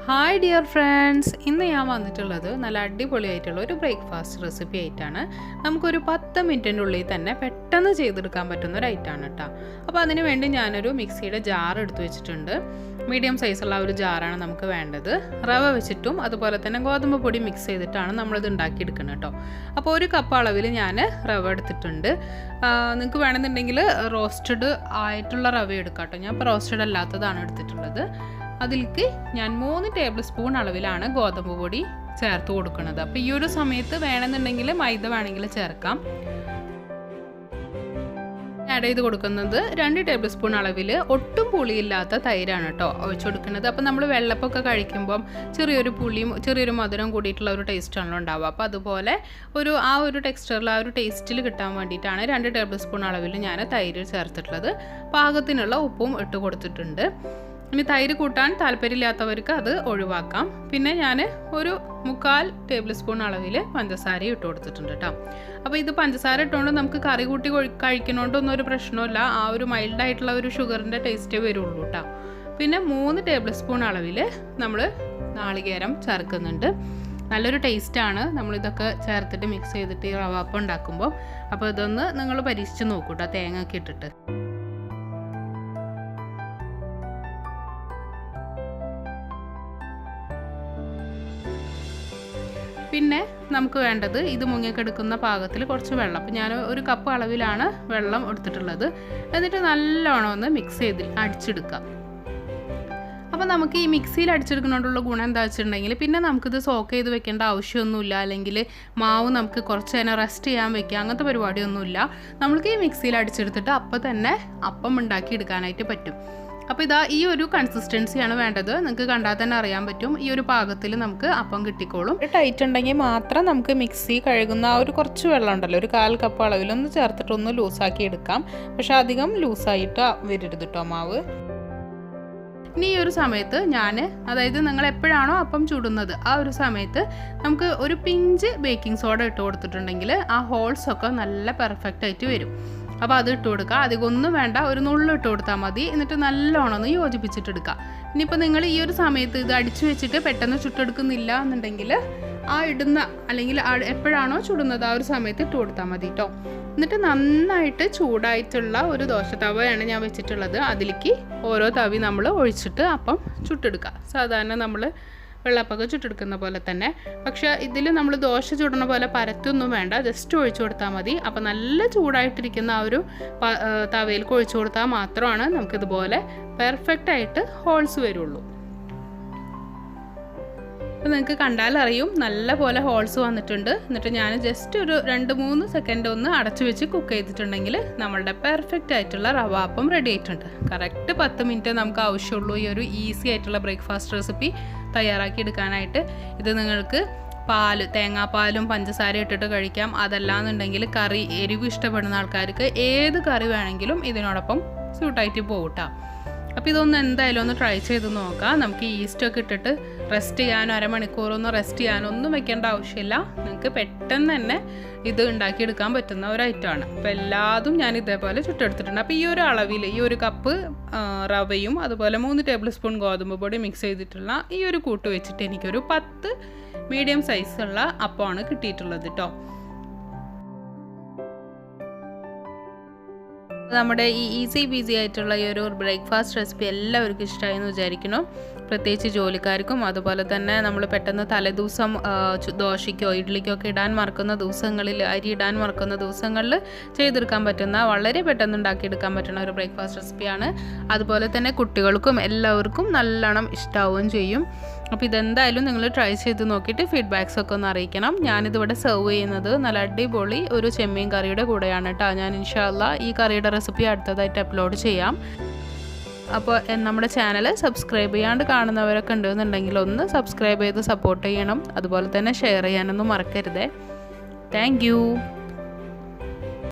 Hi dear friends, ഇന്ന് ഞാൻ വന്നിട്ടുള്ളത് നല്ല അടിപൊളിയായിട്ടുള്ള ഒരു ബ്രേക്ക്ഫാസ്റ്റ് റെസിപ്പി ആയിട്ടാണ്. നമുക്കൊരു 10 മിനിറ്റിൻ്റെ ഉള്ളിൽ തന്നെ പെട്ടെന്ന് ചെയ്തെടുക്കാൻ പറ്റുന്ന ഒരു ഐറ്റമാണ് കേട്ടോ. അപ്പോൾ അതിന് വേണ്ടി ഞാനൊരു മിക്സിയുടെ ജാർ എടുത്ത് വെച്ചിട്ടുണ്ട്. മീഡിയം സൈസുള്ള ഒരു ജാറാണ് നമുക്ക് വേണ്ടത്. റവ വെച്ചിട്ടും അതുപോലെ തന്നെ ഗോതമ്പ് പൊടി മിക്സ് ചെയ്തിട്ടാണ് നമ്മളിത് ഉണ്ടാക്കിയെടുക്കുന്നത് കേട്ടോ. അപ്പോൾ 1 കപ്പ് അളവിൽ ഞാൻ റവ എടുത്തിട്ടുണ്ട്. നിങ്ങൾക്ക് വേണമെന്നുണ്ടെങ്കിൽ റോസ്റ്റഡ് ആയിട്ടുള്ള റവ എടുക്കാം കേട്ടോ. ഞാൻ ഇപ്പോൾ റോസ്റ്റഡ് അല്ലാത്തതാണ് എടുത്തിട്ടുള്ളത്. അതിലേക്ക് ഞാൻ 3 ടേബിൾ സ്പൂൺ അളവിലാണ് ഗോതമ്പ് പൊടി ചേർത്ത് കൊടുക്കുന്നത്. അപ്പോൾ ഈ ഒരു സമയത്ത് വേണമെന്നുണ്ടെങ്കിൽ മൈദ വേണമെങ്കിൽ ചേർക്കാം. ആഡ് ചെയ്ത് കൊടുക്കുന്നത് 2 ടേബിൾ സ്പൂൺ അളവിൽ ഒട്ടും പുളിയില്ലാത്ത തൈരാണ് കേട്ടോ ഒഴിച്ചു കൊടുക്കുന്നത്. അപ്പോൾ നമ്മൾ വെള്ളപ്പൊക്കെ കഴിക്കുമ്പം ചെറിയൊരു പുളിയും ചെറിയൊരു മധുരം കൂടിയിട്ടുള്ള ഒരു ടേസ്റ്റാണല്ലോ ഉണ്ടാവുക. അപ്പോൾ അതുപോലെ ആ ഒരു ടെക്സ്ചറിൽ ആ ഒരു ടേസ്റ്റിൽ കിട്ടാൻ വേണ്ടിയിട്ടാണ് 2 ടേബിൾ സ്പൂൺ അളവിൽ ഞാൻ തൈര് ചേർത്തിട്ടുള്ളത്. പാകത്തിനുള്ള ഉപ്പും ഇട്ട് കൊടുത്തിട്ടുണ്ട്. ഇനി തൈര് കൂട്ടാൻ താല്പര്യമില്ലാത്തവർക്ക് അത് ഒഴിവാക്കാം. പിന്നെ ഞാൻ ഒരു 1/4 ടേബിൾ സ്പൂൺ അളവിൽ പഞ്ചസാര ഇട്ട് കൊടുത്തിട്ടുണ്ട് കേട്ടോ. അപ്പോൾ ഇത് പഞ്ചസാര ഇട്ടുകൊണ്ട് നമുക്ക് കറി കൂട്ടി കഴിക്കണോണ്ടൊന്നും ഒരു പ്രശ്നമില്ല. ആ ഒരു മൈൽഡായിട്ടുള്ള ഒരു ഷുഗറിൻ്റെ ടേസ്റ്റേ വരുള്ളൂ കേട്ടോ. പിന്നെ 3 ടേബിൾ സ്പൂൺ അളവിൽ നമ്മൾ നാളികേരം ചേർക്കുന്നുണ്ട്. നല്ലൊരു ടേസ്റ്റാണ് നമ്മളിതൊക്കെ ചേർത്തിട്ട് മിക്സ് ചെയ്തിട്ട് ഈ റവാപ്പം ഉണ്ടാക്കുമ്പോൾ. അപ്പോൾ ഇതൊന്ന് നിങ്ങൾ പരീക്ഷിച്ച് നോക്കൂ കേട്ടോ, തേങ്ങ ഒക്കെ ഇട്ടിട്ട്. പിന്നെ നമുക്ക് വേണ്ടത് ഇത് മുങ്ങിക്കെടുക്കുന്ന പാകത്തിൽ കുറച്ച് വെള്ളം. അപ്പോൾ ഞാൻ 1 കപ്പ് അളവിലാണ് വെള്ളം എടുത്തിട്ടുള്ളത്. എന്നിട്ട് നല്ലോണം ഒന്ന് മിക്സ് ചെയ്ത് അടിച്ചെടുക്കാം. അപ്പോൾ നമുക്ക് ഈ മിക്സിയിൽ അടിച്ചെടുക്കുന്നതുകൊണ്ടുള്ള ഗുണം എന്താ വെച്ചിട്ടുണ്ടെങ്കിൽ പിന്നെ നമുക്കിത് സോക്ക് ചെയ്ത് വെക്കേണ്ട ആവശ്യമൊന്നുമില്ല. അല്ലെങ്കിൽ മാവ് നമുക്ക് കുറച്ച് നേരം റെസ്റ്റ് ചെയ്യാൻ വെക്കുക, അങ്ങനത്തെ പരിപാടിയൊന്നുമില്ല. നമുക്ക് ഈ മിക്സിയിൽ അടിച്ചെടുത്തിട്ട് അപ്പം തന്നെ അപ്പം ഉണ്ടാക്കി എടുക്കാനായിട്ട് പറ്റും. അപ്പോൾ ഇതാ ഈ ഒരു കൺസിസ്റ്റൻസിയാണ് വേണ്ടത്. നിങ്ങൾക്ക് കണ്ടാൽ തന്നെ അറിയാൻ പറ്റും. ഈ ഒരു പാകത്തിൽ നമുക്ക് അപ്പം കിട്ടിക്കോളും. ടൈറ്റ് ഉണ്ടെങ്കിൽ മാത്രം നമുക്ക് മിക്സി കഴുകുന്ന ആ ഒരു കുറച്ച് വെള്ളം ഉണ്ടല്ലോ, ഒരു 1/4 കപ്പ് അളവിലൊന്ന് ചേർത്തിട്ടൊന്ന് ലൂസാക്കി എടുക്കാം. പക്ഷെ അധികം ലൂസായിട്ട് വരരുത് കേട്ടോ മാവ്. ഇനി ഈ ഒരു സമയത്ത് അതായത് നിങ്ങൾ എപ്പോഴാണോ അപ്പം ചുടുന്നത് ആ ഒരു സമയത്ത് നമുക്ക് ഒരു പിഞ്ച് ബേക്കിംഗ് സോഡ ഇട്ട് കൊടുത്തിട്ടുണ്ടെങ്കിൽ ആ ഹോൾസൊക്കെ നല്ല പെർഫെക്റ്റ് ആയിട്ട് വരും. അപ്പോൾ അത് ഇട്ട് കൊടുക്കുക. അധികമൊന്നും വേണ്ട, ഒരു നുള്ളു ഇട്ട് കൊടുത്താൽ മതി. എന്നിട്ട് നല്ലോണം ഒന്ന് യോജിപ്പിച്ചിട്ടെടുക്കുക. ഇനിയിപ്പോൾ നിങ്ങൾ ഈ ഒരു സമയത്ത് ഇത് അടിച്ചു വെച്ചിട്ട് പെട്ടെന്ന് ചുട്ടെടുക്കുന്നില്ല എന്നുണ്ടെങ്കിൽ ആ ഇടുന്ന അല്ലെങ്കിൽ എപ്പോഴാണോ ചുടുന്നത് ആ ഒരു സമയത്ത് ഇട്ട് കൊടുത്താൽ മതി കേട്ടോ. എന്നിട്ട് നന്നായിട്ട് ചൂടായിട്ടുള്ള ഒരു ദോശ തവയാണ് ഞാൻ വെച്ചിട്ടുള്ളത്. അതിലേക്ക് ഓരോ തവി നമ്മൾ ഒഴിച്ചിട്ട് അപ്പം ചുട്ടെടുക്കുക. സാധാരണ നമ്മൾ വെള്ളപ്പൊക്കെ ചുട്ടെടുക്കുന്ന പോലെ തന്നെ. പക്ഷേ ഇതിൽ നമ്മൾ ദോശ ചുടുന്ന പോലെ പരത്തൊന്നും വേണ്ട, ജസ്റ്റ് ഒഴിച്ചു കൊടുത്താൽ മതി. അപ്പോൾ നല്ല ചൂടായിട്ടിരിക്കുന്ന ആ ഒരു തവയിൽ ഒഴിച്ചു കൊടുത്താൽ മാത്രമാണ് നമുക്കിതുപോലെ പെർഫെക്റ്റ് ആയിട്ട് ഹോൾസ് വരുള്ളൂ. അപ്പോൾ നിങ്ങൾക്ക് കണ്ടാലറിയും നല്ല പോലെ ഹോൾസ് വന്നിട്ടുണ്ട്. എന്നിട്ട് ഞാൻ ജസ്റ്റ് ഒരു 2-3 സെക്കൻഡ് ഒന്ന് അടച്ചു വെച്ച് കുക്ക് ചെയ്തിട്ടുണ്ടെങ്കിൽ നമ്മളുടെ പെർഫെക്റ്റ് ആയിട്ടുള്ള റവാപ്പം റെഡി ആയിട്ടുണ്ട്. കറക്റ്റ് 10 മിനിറ്റ് നമുക്ക് ആവശ്യമുള്ളൂ ഈ ഒരു ഈസി ആയിട്ടുള്ള ബ്രേക്ക്ഫാസ്റ്റ് റെസിപ്പി തയ്യാറാക്കി എടുക്കാനായിട്ട്. ഇത് നിങ്ങൾക്ക് തേങ്ങാപ്പാലും പഞ്ചസാര ഇട്ടിട്ട് കഴിക്കാം. അതല്ലാന്നുണ്ടെങ്കിൽ കറി എരിവ് ഇഷ്ടപ്പെടുന്ന ആൾക്കാർക്ക് ഏത് കറി വേണമെങ്കിലും ഇതിനോടൊപ്പം സ്യൂട്ടായിട്ട് പോകട്ടോ. അപ്പോൾ ഇതൊന്ന് എന്തായാലും ഒന്ന് ട്രൈ ചെയ്ത് നോക്കാം. നമുക്ക് ഈസ്റ്റൊക്കെ ഇട്ടിട്ട് റെസ്റ്റ് ചെയ്യാനോ അരമണിക്കൂറൊന്നും റെസ്റ്റ് ചെയ്യാനോ ഒന്നും വെക്കേണ്ട ആവശ്യമില്ല. നിങ്ങൾക്ക് പെട്ടെന്ന് തന്നെ ഇത് ഉണ്ടാക്കിയെടുക്കാൻ പറ്റുന്ന ഒരു ഐറ്റമാണ്. അപ്പോൾ എല്ലാതും ഞാൻ ഇതേപോലെ ചുട്ടെടുത്തിട്ടുണ്ട്. അപ്പോൾ ഈ ഒരു അളവിൽ ഈ 1 കപ്പ് റവയും അതുപോലെ 3 ടേബിൾ സ്പൂൺ ഗോതമ്പ് പൊടി മിക്സ് ചെയ്തിട്ടുള്ള ഈ ഒരു കൂട്ട് വെച്ചിട്ട് എനിക്കൊരു 10 മീഡിയം സൈസുള്ള അപ്പമാണ് കിട്ടിയിട്ടുള്ളത് കേട്ടോ. നമ്മുടെ ഈ ഈസി ബീസി ആയിട്ടുള്ള ഈ ഒരു ബ്രേക്ക്ഫാസ്റ്റ് റെസിപ്പി എല്ലാവർക്കും ഇഷ്ടമായി എന്ന് വിചാരിക്കുന്നു. പ്രത്യേകിച്ച് ജോലിക്കാർക്കും അതുപോലെ തന്നെ നമ്മൾ പെട്ടെന്ന് തലേദിവസം ദോശയ്ക്കോ ഇഡ്ഡലിക്കോ ഒക്കെ ഇടാൻ മറക്കുന്ന ദിവസങ്ങളിൽ, അരി ഇടാൻ മറക്കുന്ന ദിവസങ്ങളിൽ ചെയ്തെടുക്കാൻ പറ്റുന്ന വളരെ പെട്ടെന്ന് ഉണ്ടാക്കിയെടുക്കാൻ പറ്റുന്ന ഒരു ബ്രേക്ക്ഫാസ്റ്റ് റെസിപ്പിയാണ്. അതുപോലെ തന്നെ കുട്ടികൾക്കും എല്ലാവർക്കും നല്ലോണം ഇഷ്ടാവുകയും ചെയ്യും. അപ്പോൾ ഇതെന്തായാലും നിങ്ങൾ ട്രൈ ചെയ്ത് നോക്കിയിട്ട് ഫീഡ്ബാക്സ് ഒക്കെ ഒന്ന് അറിയിക്കണം. ഞാനിതിവിടെ സെർവ് ചെയ്യുന്നത് നല്ല അടിപൊളി ഒരു ചെമ്മീൻ കറിയുടെ കൂടെയാണ് കേട്ടോ. ഞാൻ ഇൻഷാ അല്ലാഹ് ഈ കറിയുടെ റെസിപ്പി അടുത്തതായിട്ട് അപ്ലോഡ് ചെയ്യാം. അപ്പോൾ നമ്മുടെ ചാനൽ സബ്സ്ക്രൈബ് ചെയ്യാണ്ട് കാണുന്നവരൊക്കെ ഉണ്ടെന്നുണ്ടെങ്കിൽ ഒന്ന് സബ്സ്ക്രൈബ് ചെയ്ത് സപ്പോർട്ട് ചെയ്യണം. അതുപോലെ തന്നെ ഷെയർ ചെയ്യാനൊന്നും മറക്കരുതേ. Thank you.